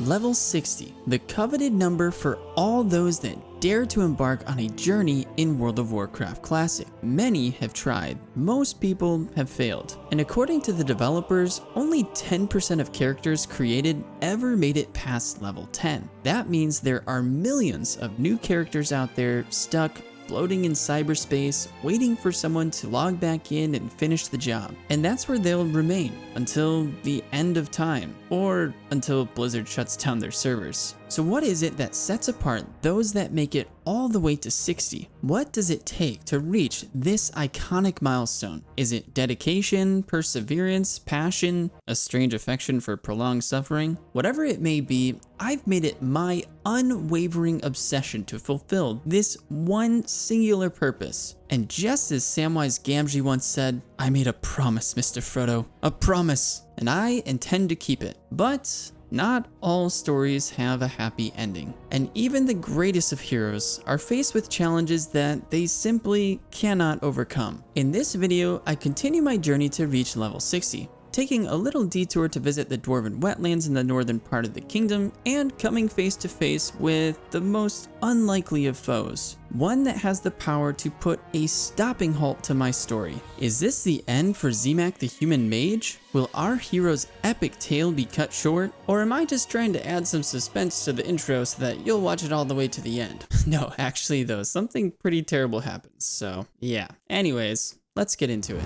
Level 60, the coveted number for all those that dare to embark on a journey in World of Warcraft Classic. Many have tried, most people have failed, and according to the developers, only 10% of characters created ever made it past level 10. That means there are millions of new characters out there stuck floating in cyberspace, waiting for someone to log back in and finish the job. And that's where they'll remain until the end of time, or until Blizzard shuts down their servers. So what is it that sets apart those that make it all the way to 60? What does it take to reach this iconic milestone? Is it dedication, perseverance, passion, a strange affection for prolonged suffering? Whatever it may be, I've made it my unwavering obsession to fulfill this one singular purpose. And just as Samwise Gamgee once said, I made a promise, Mr. Frodo, a promise, and I intend to keep it. But not all stories have a happy ending, and even the greatest of heroes are faced with challenges that they simply cannot overcome. In this video, I continue my journey to reach level 60, taking a little detour to visit the dwarven wetlands in the northern part of the kingdom, and coming face to face with the most unlikely of foes, one that has the power to put a stopping halt to my story. Is this the end for Zemak the human mage? Will our hero's epic tale be cut short? Or am I just trying to add some suspense to the intro so that you'll watch it all the way to the end? No, actually though, something pretty terrible happens, so yeah. Anyways, let's get into it.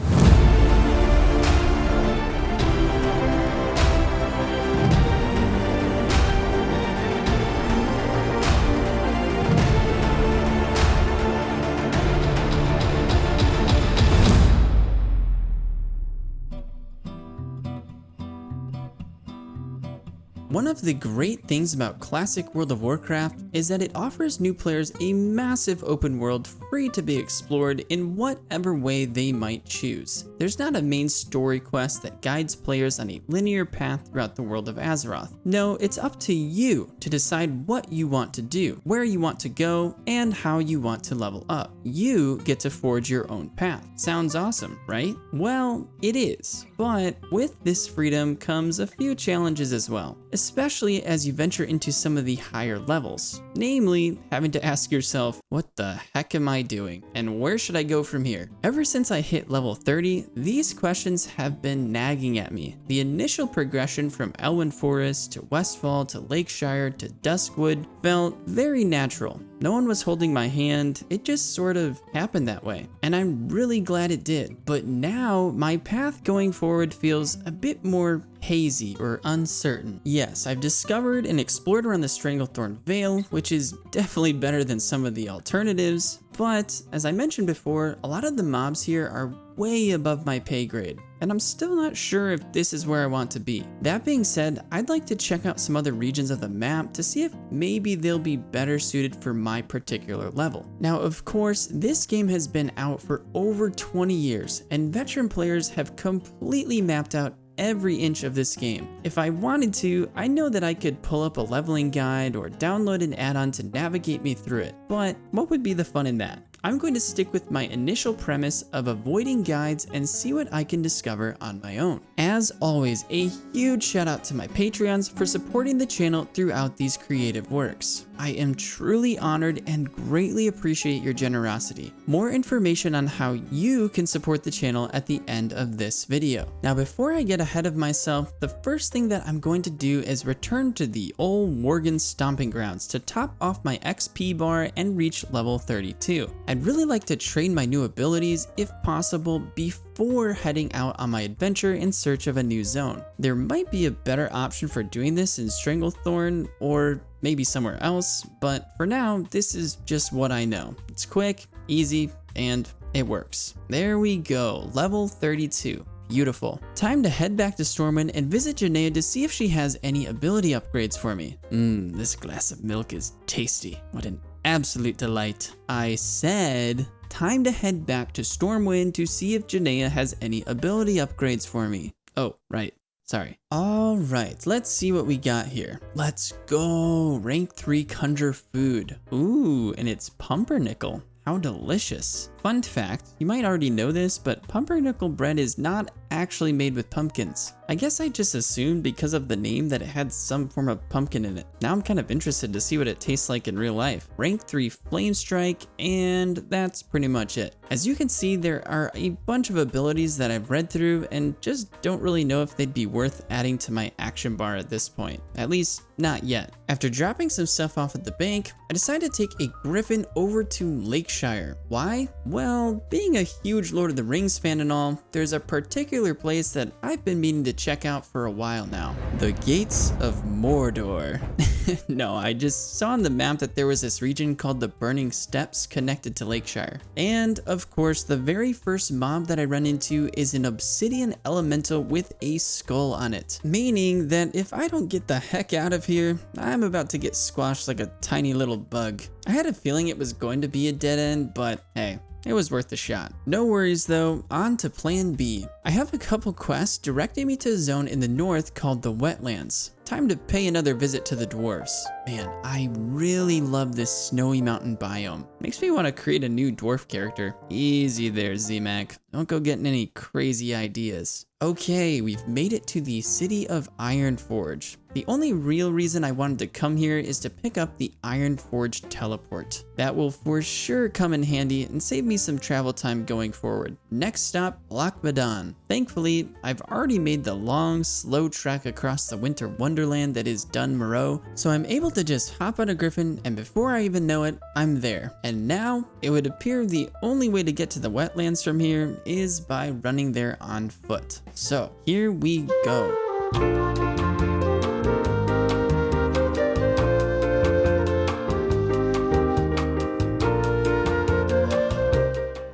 One of the great things about classic World of Warcraft is that it offers new players a massive open world free to be explored in whatever way they might choose. There's not a main story quest that guides players on a linear path throughout the world of Azeroth. No, it's up to you to decide what you want to do, where you want to go, and how you want to level up. You get to forge your own path. Sounds awesome, right? Well, it is. But with this freedom comes a few challenges as well, especially as you venture into some of the higher levels. Namely, having to ask yourself, what the heck am I doing? And where should I go from here? Ever since I hit level 30, these questions have been nagging at me. The initial progression from Elwyn Forest to Westfall to Lakeshire to Duskwood felt very natural. No one was holding my hand, it just sort of happened that way. And I'm really glad it did. But now, my path going forward feels a bit more hazy or uncertain. Yes, I've discovered and explored around the Stranglethorn Vale, which is definitely better than some of the alternatives, but as I mentioned before, a lot of the mobs here are way above my pay grade, and I'm still not sure if this is where I want to be. That being said, I'd like to check out some other regions of the map to see if maybe they'll be better suited for my particular level. Now, of course, this game has been out for over 20 years, and veteran players have completely mapped out every inch of this game. If I wanted to, I know that I could pull up a leveling guide or download an add-on to navigate me through it, but what would be the fun in that? I'm going to stick with my initial premise of avoiding guides and see what I can discover on my own. As always, a huge shout out to my Patreons for supporting the channel throughout these creative works. I am truly honored and greatly appreciate your generosity. More information on how you can support the channel at the end of this video. Now, before I get ahead of myself, the first thing that I'm going to do is return to the old Worgen Stomping Grounds to top off my XP bar and reach level 32. I'd really like to train my new abilities, if possible, before heading out on my adventure in search of a new zone. There might be a better option for doing this in Stranglethorn or maybe somewhere else, but for now, this is just what I know. It's quick, easy, and it works. There we go, level 32. Beautiful. Time to head back to Stormwind and visit Janaea to see if she has any ability upgrades for me. This glass of milk is tasty. What an absolute delight. I said, time to head back to Stormwind to see if Janaea has any ability upgrades for me. Oh, right. Sorry. All right, let's see what we got here. Let's go. Rank 3 Conjure Food. Ooh, and it's pumpernickel. How delicious. Fun fact, you might already know this, but pumpernickel bread is not actually made with pumpkins. I guess I just assumed because of the name that it had some form of pumpkin in it. Now I'm kind of interested to see what it tastes like in real life. Rank 3 Flame Strike, and that's pretty much it. As you can see, there are a bunch of abilities that I've read through and just don't really know if they'd be worth adding to my action bar at this point. At least, not yet. After dropping some stuff off at the bank, I decided to take a griffin over to Lakeshire. Why? Well, being a huge Lord of the Rings fan and all, there's a particular place that I've been meaning to check out for a while now. The Gates of Mordor. No, I just saw on the map that there was this region called the Burning Steppes connected to Lakeshire. And of course, the very first mob that I run into is an obsidian elemental with a skull on it. Meaning that if I don't get the heck out of here, I'm about to get squashed like a tiny little bug. I had a feeling it was going to be a dead end, but hey, it was worth a shot. No worries though, on to plan B. I have a couple quests directing me to a zone in the north called the wetlands. Time to pay another visit to the dwarves. Man, I really love this snowy mountain biome. Makes me want to create a new dwarf character. Easy there, Z-Mac. Don't go getting any crazy ideas. Okay, we've made it to the city of Ironforge. The only real reason I wanted to come here is to pick up the Ironforge teleport. That will for sure come in handy and save me some travel time going forward. Next stop, Loch Madan. Thankfully, I've already made the long, slow trek across the winter wonderland that is Dun Moreau, so I'm able to just hop on a griffin and before I even know it, I'm there. And now, it would appear the only way to get to the wetlands from here is by running there on foot. So, here we go.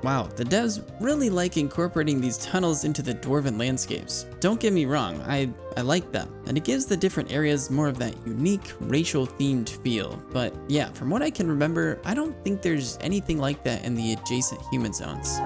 Wow, the devs really like incorporating these tunnels into the dwarven landscapes. Don't get me wrong, I like them, and it gives the different areas more of that unique racial themed feel. But yeah, from what I can remember, I don't think there's anything like that in the adjacent human zones.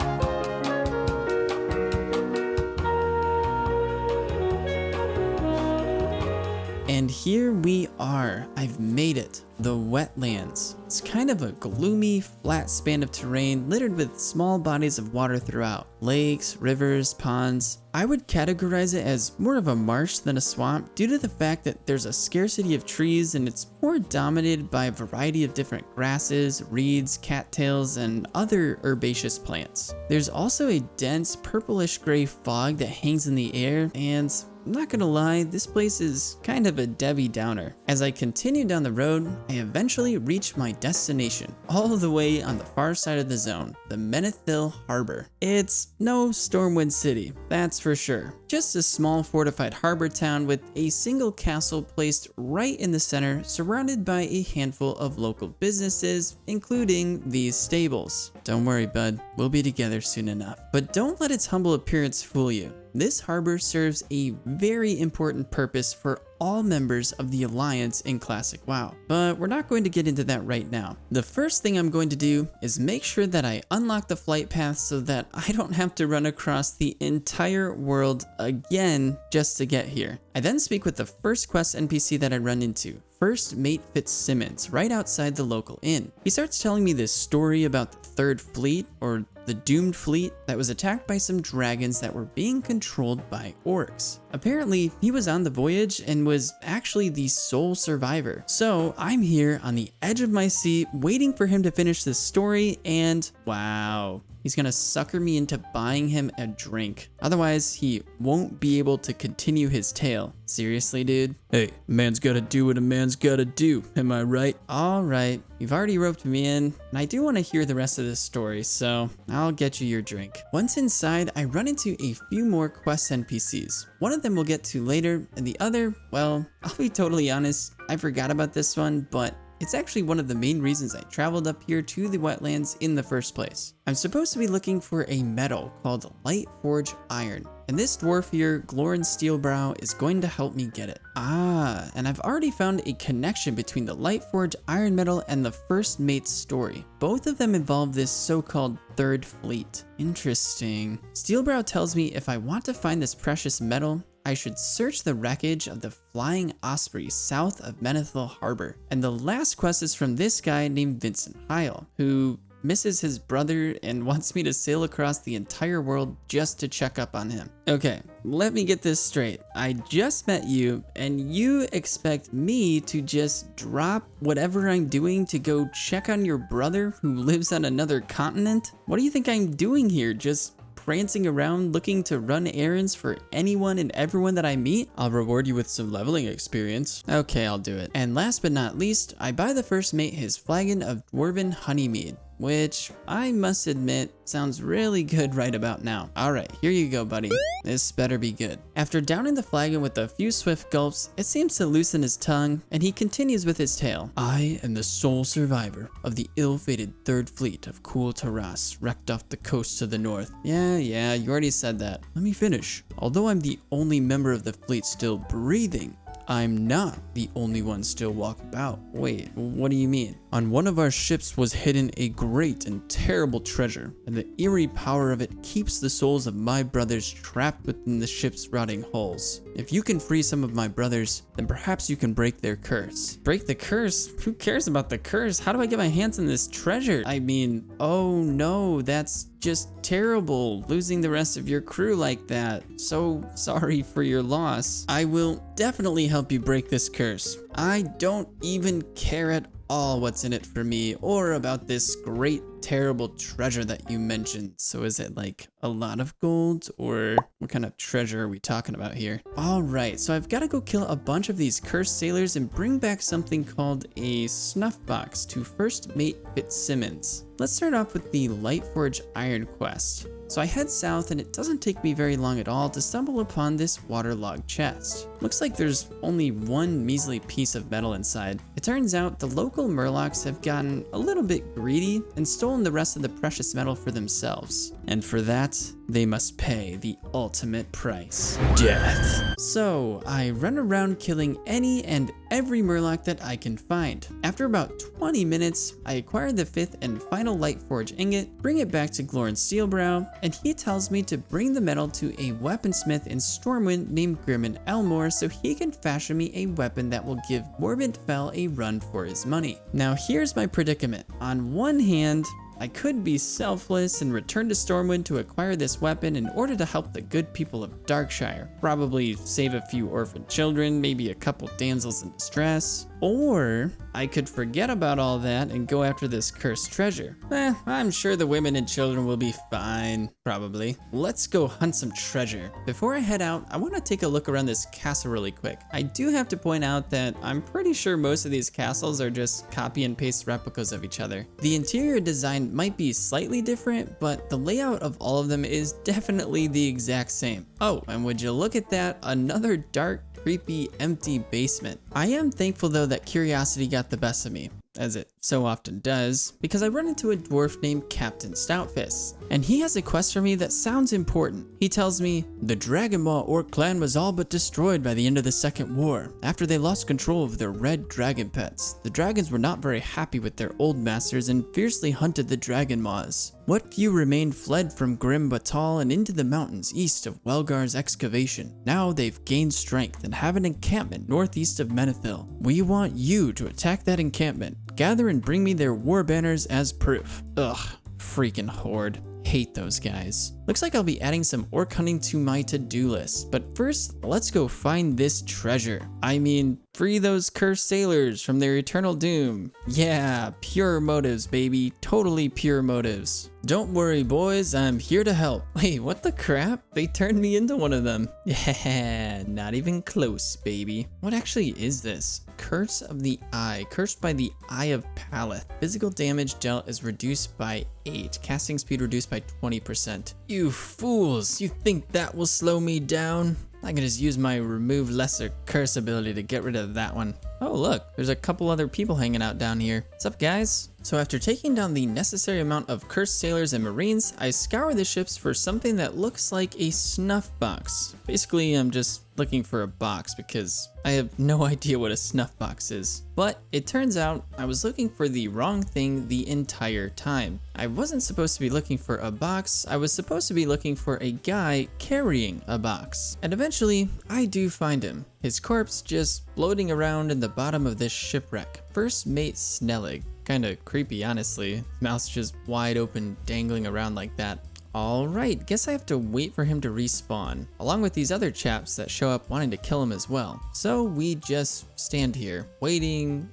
And here we are, I've made it, the wetlands. It's kind of a gloomy, flat span of terrain littered with small bodies of water throughout. Lakes, rivers, ponds. I would categorize it as more of a marsh than a swamp due to the fact that there's a scarcity of trees and it's more dominated by a variety of different grasses, reeds, cattails, and other herbaceous plants. There's also a dense purplish gray fog that hangs in the air, and I'm not gonna lie, this place is kind of a Debbie Downer. As I continue down the road, I eventually reach my destination, all the way on the far side of the zone, the Menethil Harbor. It's no Stormwind City, that's for sure. Just a small fortified harbor town with a single castle placed right in the center, surrounded by a handful of local businesses, including these stables. Don't worry, bud, we'll be together soon enough. But don't let its humble appearance fool you. This harbor serves a very important purpose for all members of the Alliance in Classic WoW, but we're not going to get into that right now. The first thing I'm going to do is make sure that I unlock the flight path so that I don't have to run across the entire world again just to get here. I then speak with the first quest NPC that I run into, First Mate Fitzsimmons, right outside the local inn. He starts telling me this story about the Third Fleet, or the Doomed Fleet, that was attacked by some dragons that were being controlled by orcs. Apparently, he was on the voyage and was actually the sole survivor. So I'm here on the edge of my seat waiting for him to finish this story, and wow, he's gonna sucker me into buying him a drink. Otherwise, he won't be able to continue his tale. Seriously, dude? Hey, a man's gotta do what a man's gotta do, am I right? Alright, you've already roped me in, and I do want to hear the rest of this story, so I'll get you your drink. Once inside, I run into a few more quest NPCs. One of them we'll get to later, and the other, well, I'll be totally honest, I forgot about this one, but it's actually one of the main reasons I traveled up here to the wetlands in the first place. I'm supposed to be looking for a metal called Lightforge Iron, and this dwarf here, Glorin Steelbrow, is going to help me get it. Ah, and I've already found a connection between the Lightforge Iron metal and the First Mate's story. Both of them involve this so-called Third Fleet. Interesting. Steelbrow tells me if I want to find this precious metal, I should search the wreckage of the Flying Osprey south of Menethil Harbor. And the last quest is from this guy named Vincent Heil, who misses his brother and wants me to sail across the entire world just to check up on him. Okay, let me get this straight. I just met you and you expect me to just drop whatever I'm doing to go check on your brother who lives on another continent? What do you think I'm doing here? Just prancing around looking to run errands for anyone and everyone that I meet? I'll reward you with some leveling experience. Okay, I'll do it. And last but not least, I buy the first mate his flagon of dwarven honeymead, which I must admit sounds really good right about now. Alright, here you go, buddy. This better be good. After downing the flagon with a few swift gulps, it seems to loosen his tongue, and he continues with his tale. I am the sole survivor of the ill-fated Third Fleet of Kul Taras, wrecked off the coast to the north. Yeah, you already said that. Let me finish. Although I'm the only member of the fleet still breathing, I'm not the only one still walking about. Wait, what do you mean? On one of our ships was hidden a great and terrible treasure, and the eerie power of it keeps the souls of my brothers trapped within the ship's rotting hulls. If you can free some of my brothers, then perhaps you can break their curse. Break the curse? Who cares about the curse? How do I get my hands on this treasure? I mean, oh no, that's just terrible, losing the rest of your crew like that. So sorry for your loss. I will definitely help you break this curse. I don't even care at all what's in it for me or about this great terrible treasure that you mentioned. So is it like a lot of gold, or what kind of treasure are we talking about here? All right, so I've got to go kill a bunch of these cursed sailors and bring back something called a snuff box to first mate Fitzsimmons. Let's start off with the Lightforge Iron quest. So I head south and it doesn't take me very long at all to stumble upon this waterlogged chest. Looks like there's only one measly piece of metal inside. It turns out the local murlocs have gotten a little bit greedy and stolen the rest of the precious metal for themselves. And for that, they must pay the ultimate price: death. So I run around killing any and every murloc that I can find. After about 20 minutes, I acquire the 5th and final Lightforge ingot, bring it back to Glorn Steelbrow, and he tells me to bring the metal to a weaponsmith in Stormwind named Grimmin Elmore so he can fashion me a weapon that will give Morbid Fell a run for his money. Now here's my predicament. On one hand, I could be selfless and return to Stormwind to acquire this weapon in order to help the good people of Darkshire. Probably save a few orphan children, maybe a couple damsels in distress. Or I could forget about all that and go after this cursed treasure. I'm sure the women and children will be fine, probably. Let's go hunt some treasure. Before I head out, I want to take a look around this castle really quick. I do have to point out that I'm pretty sure most of these castles are just copy and paste replicas of each other. The interior design might be slightly different, but the layout of all of them is definitely the exact same. Oh, and would you look at that, another dark, creepy, empty basement. I am thankful though that curiosity got the best of me, as it so often does, because I run into a dwarf named Captain Stoutfist, and he has a quest for me that sounds important. He tells me, the Dragonmaw Orc clan was all but destroyed by the end of the Second War, after they lost control of their red dragon pets. The dragons were not very happy with their old masters and fiercely hunted the Dragonmaws. What few remained fled from Grim Batal and into the mountains east of Welgar's excavation. Now they've gained strength and have an encampment northeast of Menethil. We want you to attack that encampment. Gather and bring me their war banners as proof. Ugh, freaking horde. Hate those guys. Looks like I'll be adding some orc hunting to my to-do list, but first, let's go find this treasure. I mean, free those cursed sailors from their eternal doom. Yeah, pure motives, baby. Totally pure motives. Don't worry, boys, I'm here to help. Wait, what the crap? They turned me into one of them. Yeah, not even close, baby. What actually is this? Curse of the Eye. Cursed by the Eye of Paleth. Physical damage dealt is reduced by 8. Casting speed reduced by 20%. You fools, you think that will slow me down? I can just use my remove lesser curse ability to get rid of that one. Oh look, there's a couple other people hanging out down here. What's up, guys? So after taking down the necessary amount of cursed sailors and marines, I scour the ships for something that looks like a snuff box. Basically, I'm just looking for a box because I have no idea what a snuff box is. But it turns out I was looking for the wrong thing the entire time. I wasn't supposed to be looking for a box, I was supposed to be looking for a guy carrying a box. And eventually, I do find him. His corpse just floating around in the bottom of this shipwreck. First mate Snellig. kind of creepy, honestly. Mouth's just wide open, dangling around like that. Alright, guess I have to wait for him to respawn, along with these other chaps that show up wanting to kill him as well. So we just stand here, waiting,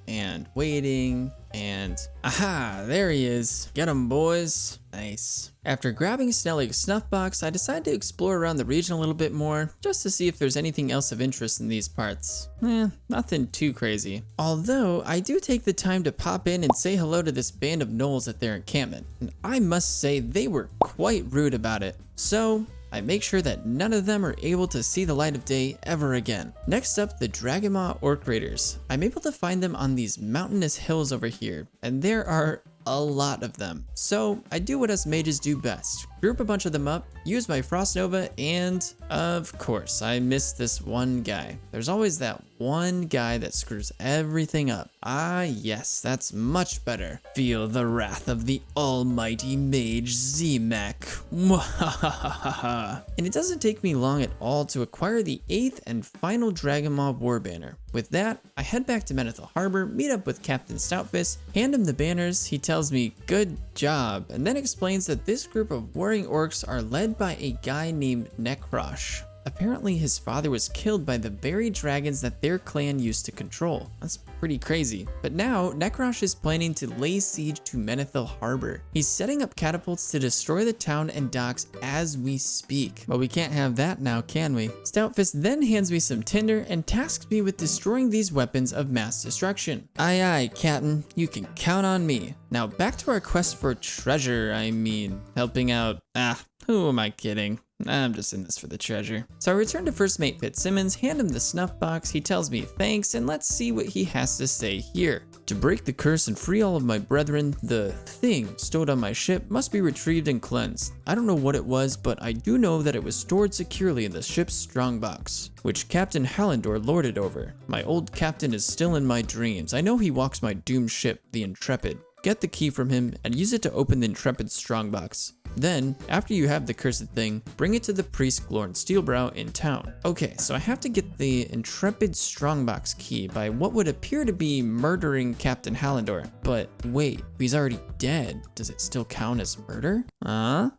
and aha, there he is. Get him, boys. Nice. After grabbing Snellig's snuff box, I decided to explore around the region a little bit more, just to see if there's anything else of interest in these parts. Nothing too crazy. Although, I do take the time to pop in and say hello to this band of gnolls at their encampment, and I must say they were quite rude about it. So, I make sure that none of them are able to see the light of day ever again. Next up, the Dragonmaw Orc Raiders. I'm able to find them on these mountainous hills over here, and there are a lot of them. So I do what us mages do best. Group a bunch of them up, use my Frost Nova, and of course, I missed this one guy. There's always that one guy that screws everything up. Ah yes, that's much better. Feel the wrath of the almighty mage Z-Mac. And it doesn't take me long at all to acquire the 8th and final Dragonmaw War Banner. With that, I head back to Menethil Harbor, meet up with Captain Stoutfist, hand him the banners, he tells me good job, and then explains that this group of warring orcs are led by a guy named Nekrosh. Apparently his father was killed by the very dragons that their clan used to control. That's pretty crazy. But now, Nekrosh is planning to lay siege to Menethil Harbor. He's setting up catapults to destroy the town and docks as we speak. But we can't have that now, can we? Stoutfist then hands me some tinder and tasks me with destroying these weapons of mass destruction. Aye aye, Captain, you can count on me. Now back to our quest for treasure, helping out. Who am I kidding? I'm just in this for the treasure. So I return to First Mate Fitzsimmons, hand him the snuff box, he tells me thanks, and let's see what he has to say here. To break the curse and free all of my brethren, the thing stowed on my ship must be retrieved and cleansed. I don't know what it was, but I do know that it was stored securely in the ship's strongbox, which Captain Hallandor lorded over. My old captain is still in my dreams. I know he walks my doomed ship, the Intrepid. Get the key from him and use it to open the Intrepid's strongbox. Then, after you have the cursed thing, bring it to the priest Glorn Steelbrow in town. Okay, so I have to get the Intrepid strongbox key by what would appear to be murdering Captain Hallandor. But wait, if he's already dead, does it still count as murder?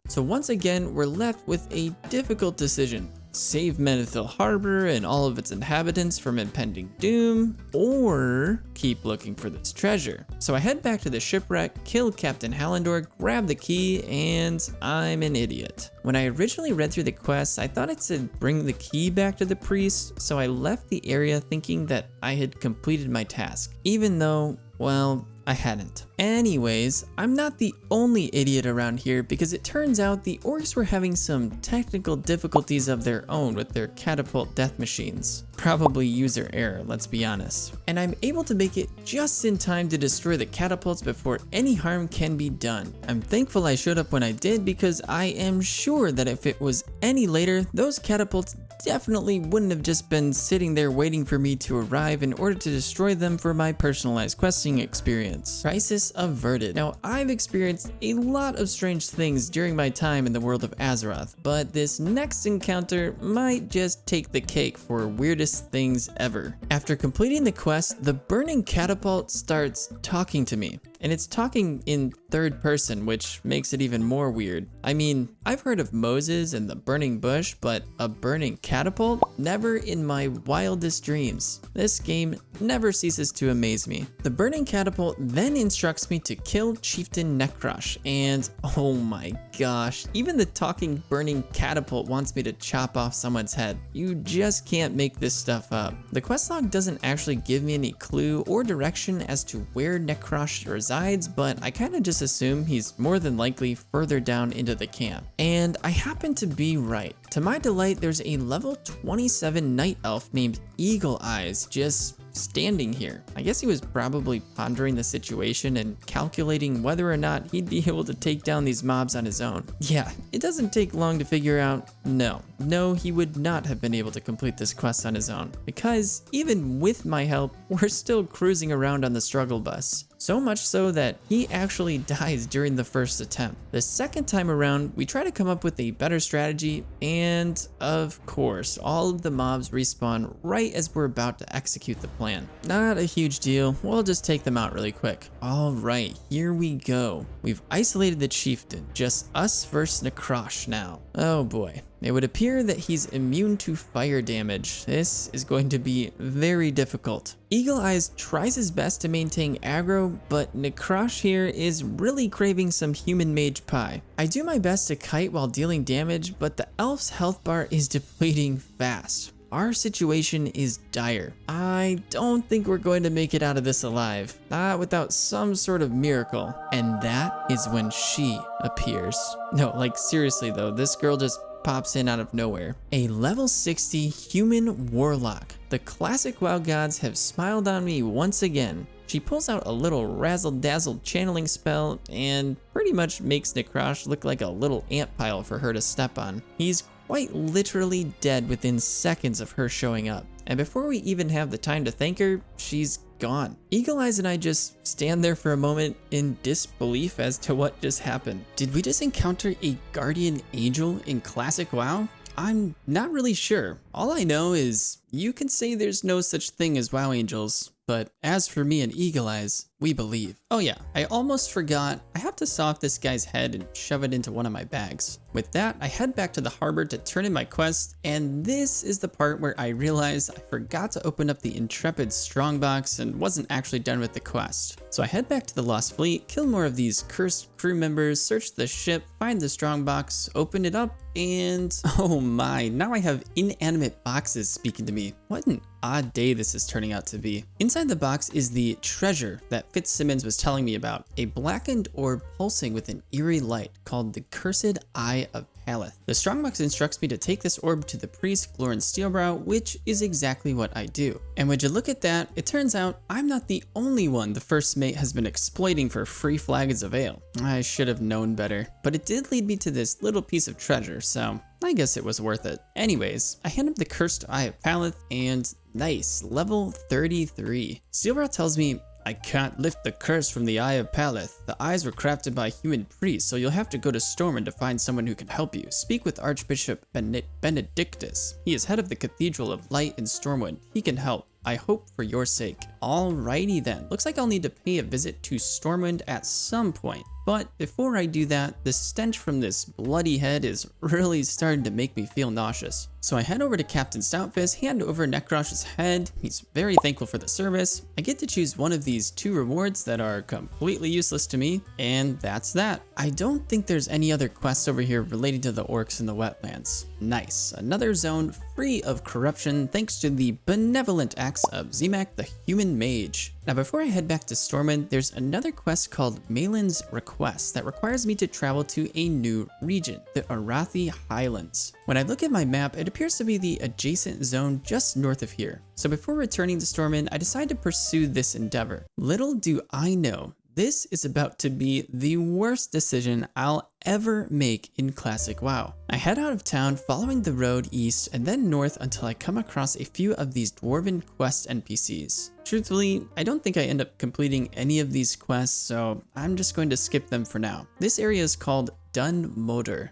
So once again, we're left with a difficult decision. Save Menethil Harbor and all of its inhabitants from impending doom, or keep looking for this treasure. So I head back to the shipwreck, kill Captain Hallandor, grab the key, and I'm an idiot. When I originally read through the quest, I thought it said bring the key back to the priest, so I left the area thinking that I had completed my task, even though, well, I hadn't. Anyways, I'm not the only idiot around here because it turns out the orcs were having some technical difficulties of their own with their catapult death machines. Probably user error, let's be honest. And I'm able to make it just in time to destroy the catapults before any harm can be done. I'm thankful I showed up when I did because I am sure that if it was any later, those catapults definitely wouldn't have just been sitting there waiting for me to arrive in order to destroy them for my personalized questing experience. Crisis averted. Now, I've experienced a lot of strange things during my time in the world of Azeroth, but this next encounter might just take the cake for weirdest things ever. After completing the quest, the burning catapult starts talking to me. And it's talking in third person, which makes it even more weird. I mean, I've heard of Moses and the burning bush, but a burning catapult? Never in my wildest dreams. This game never ceases to amaze me. The burning catapult then instructs me to kill Chieftain Nekrosh, and oh my gosh, even the talking burning catapult wants me to chop off someone's head. You just can't make this stuff up. The quest log doesn't actually give me any clue or direction as to where Nekrosh resides, but I kind of just assume he's more than likely further down into the camp. And I happen to be right. To my delight, there's a level 27 night elf named Eagle Eyes just standing here. I guess he was probably pondering the situation and calculating whether or not he'd be able to take down these mobs on his own. Yeah, it doesn't take long to figure out, no, he would not have been able to complete this quest on his own, because even with my help, we're still cruising around on the struggle bus. So much so that he actually dies during the first attempt. The second time around, we try to come up with a better strategy, and of course, all of the mobs respawn right as we're about to execute the plan. Not a huge deal, we'll just take them out really quick. Alright, here we go. We've isolated the chieftain, just us versus Necrosh now. Oh boy. It would appear that he's immune to fire damage. This is going to be very difficult. Eagle Eyes tries his best to maintain aggro, but Necrosh here is really craving some human mage pie. I do my best to kite while dealing damage, but the elf's health bar is depleting fast. Our situation is dire. I don't think we're going to make it out of this alive, not without some sort of miracle. And that is when she appears. No, like seriously though, this girl just pops in out of nowhere. A level 60 human warlock. The classic WoW gods have smiled on me once again. She pulls out a little razzle-dazzle channeling spell and pretty much makes Necrosh look like a little ant pile for her to step on. He's quite literally dead within seconds of her showing up. And before we even have the time to thank her, she's gone. Eagle Eyes and I just stand there for a moment in disbelief as to what just happened. Did we just encounter a guardian angel in classic WoW? I'm not really sure. All I know is you can say there's no such thing as WoW angels, but as for me and Eagle Eyes, we believe. Oh yeah, I almost forgot. I have to saw off this guy's head and shove it into one of my bags. With that, I head back to the harbor to turn in my quest, and this is the part where I realized I forgot to open up the Intrepid strongbox and wasn't actually done with the quest. So I head back to the Lost Fleet, kill more of these cursed crew members, search the ship, find the strongbox, open it up, and oh my, now I have inanimate boxes speaking to me. What an odd day this is turning out to be. Inside the box is the treasure that Fitzsimmons was telling me about, a blackened orb pulsing with an eerie light called the Cursed Eye of Paleth. The strongbox instructs me to take this orb to the priest Glorin Steelbrow, which is exactly what I do. And when you look at that, it turns out I'm not the only one the first mate has been exploiting for free flagons of ale. I should have known better, but it did lead me to this little piece of treasure, so I guess it was worth it. Anyways, I hand him the Cursed Eye of Paleth and nice, level 33. Steelbrow tells me I can't lift the curse from the Eye of Paleth. The eyes were crafted by human priests, so you'll have to go to Stormwind to find someone who can help you. Speak with Archbishop Benedictus. He is head of the Cathedral of Light in Stormwind. He can help. I hope for your sake. Alrighty then. Looks like I'll need to pay a visit to Stormwind at some point. But before I do that, the stench from this bloody head is really starting to make me feel nauseous. So I head over to Captain Stoutfist, hand over Necrosh's head. He's very thankful for the service. I get to choose one of these 2 rewards that are completely useless to me, and that's that. I don't think there's any other quests over here related to the orcs in the wetlands. Nice, another zone free of corruption thanks to the benevolent acts of Zemak the Human Mage. Now before I head back to Stormwind, there's another quest called Malin's Request that requires me to travel to a new region, the Arathi Highlands. When I look at my map, it appears to be the adjacent zone just north of here. So before returning to Stormwind, I decide to pursue this endeavor. Little do I know, this is about to be the worst decision I'll ever make in classic WoW. I head out of town following the road east and then north until I come across a few of these dwarven quest NPCs. Truthfully, I don't think I end up completing any of these quests, so I'm just going to skip them for now. This area is called Dunmoder.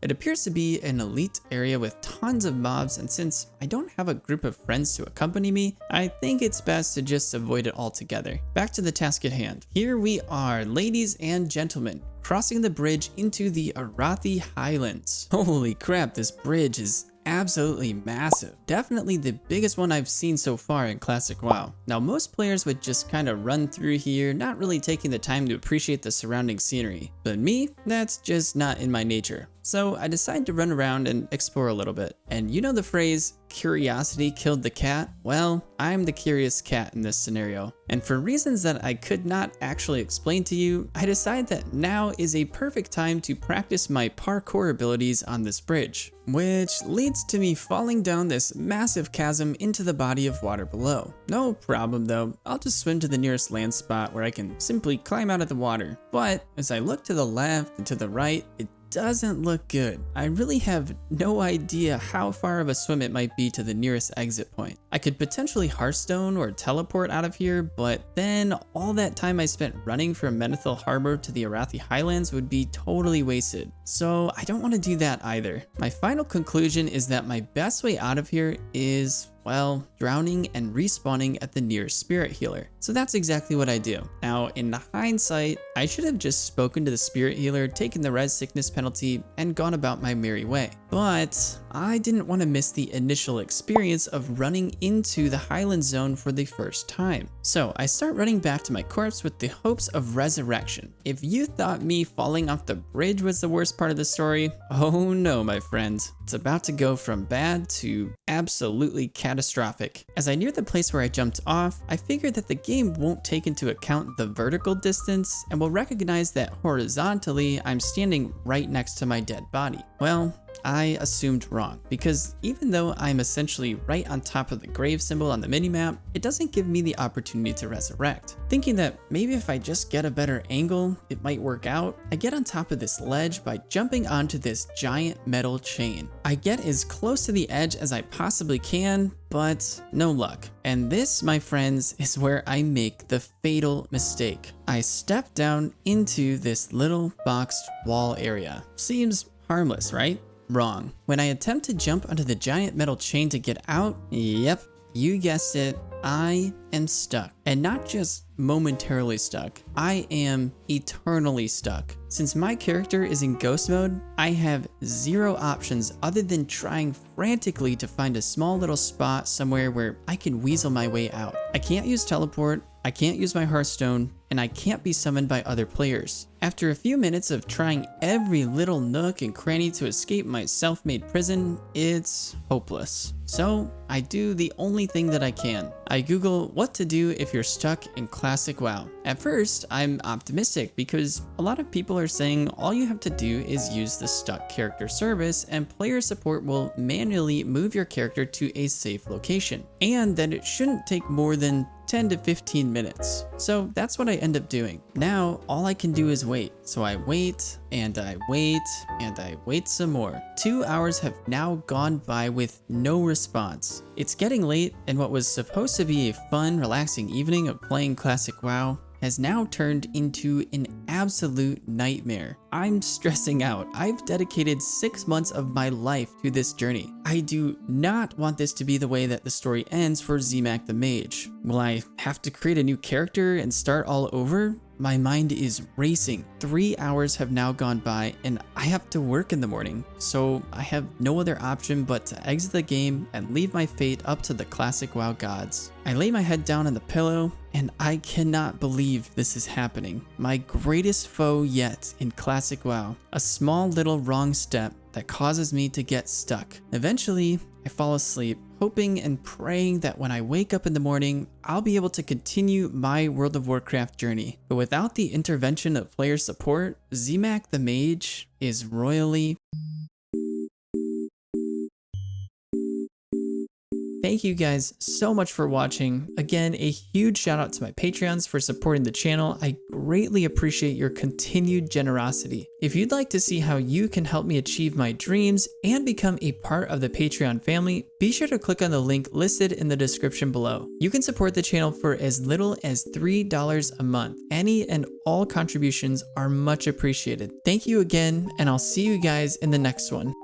It appears to be an elite area with tons of mobs, and since I don't have a group of friends to accompany me, I think it's best to just avoid it altogether. Back to the task at hand. Here we are, ladies and gentlemen, crossing the bridge into the Arathi Highlands. Holy crap, this bridge is absolutely massive. Definitely the biggest one I've seen so far in classic WoW. Now most players would just kind of run through here, not really taking the time to appreciate the surrounding scenery. But me, that's just not in my nature. So I decided to run around and explore a little bit. And you know the phrase, curiosity killed the cat? Well, I'm the curious cat in this scenario. And for reasons that I could not actually explain to you, I decided that now is a perfect time to practice my parkour abilities on this bridge, which leads to me falling down this massive chasm into the body of water below. No problem though, I'll just swim to the nearest land spot where I can simply climb out of the water. But as I look to the left and to the right, it doesn't look good. I really have no idea how far of a swim it might be to the nearest exit point. I could potentially Hearthstone or teleport out of here, but then all that time I spent running from Menethil Harbor to the Arathi Highlands would be totally wasted. So I don't want to do that either. My final conclusion is that my best way out of here is, well, drowning and respawning at the nearest spirit healer. So that's exactly what I do. Now, in hindsight, I should have just spoken to the spirit healer, taken the res sickness penalty, and gone about my merry way. But I didn't want to miss the initial experience of running into the Highland Zone for the first time. So I start running back to my corpse with the hopes of resurrection. If you thought me falling off the bridge was the worst part of the story, oh no, my friends. It's about to go from bad to absolutely catastrophic. As I near the place where I jumped off, I figured that the game won't take into account the vertical distance and will recognize that horizontally I'm standing right next to my dead body. Well, I assumed wrong, because even though I'm essentially right on top of the grave symbol on the minimap, it doesn't give me the opportunity to resurrect. Thinking that maybe if I just get a better angle, it might work out, I get on top of this ledge by jumping onto this giant metal chain. I get as close to the edge as I possibly can, but no luck. And this, my friends, is where I make the fatal mistake. I step down into this little boxed wall area. Seems harmless, right? Wrong. When I attempt to jump onto the giant metal chain to get out, yep, you guessed it, I am stuck. And not just momentarily stuck, I am eternally stuck. Since my character is in ghost mode, I have zero options other than trying frantically to find a small little spot somewhere where I can weasel my way out. I can't use teleport, I can't use my Hearthstone, and I can't be summoned by other players. After a few minutes of trying every little nook and cranny to escape my self-made prison, it's hopeless. So I do the only thing that I can. I Google what to do if you're stuck in classic WoW. At first, I'm optimistic because a lot of people are saying all you have to do is use the stuck character service and player support will manually move your character to a safe location, and that it shouldn't take more than 10 to 15 minutes. So that's what I end up doing. Now, all I can do is wait. So I wait, and I wait, and I wait some more. 2 hours have now gone by with no response. It's getting late, and what was supposed to be a fun, relaxing evening of playing classic WoW has now turned into an absolute nightmare. I'm stressing out. I've dedicated 6 months of my life to this journey. I do not want this to be the way that the story ends for ZMAC the Mage. Will I have to create a new character and start all over? My mind is racing. 3 hours have now gone by and I have to work in the morning, so I have no other option but to exit the game and leave my fate up to the classic WoW gods. I lay my head down on the pillow and I cannot believe this is happening. My greatest foe yet in classic WoW. A small little wrong step that causes me to get stuck. Eventually, I fall asleep, hoping and praying that when I wake up in the morning, I'll be able to continue my World of Warcraft journey. But without the intervention of player support, ZMAC the Mage is royally... Thank you guys so much for watching. Again, a huge shout out to my Patreons for supporting the channel. I greatly appreciate your continued generosity. If you'd like to see how you can help me achieve my dreams and become a part of the Patreon family, be sure to click on the link listed in the description below. You can support the channel for as little as $3 a month. Any and all contributions are much appreciated. Thank you again, and I'll see you guys in the next one.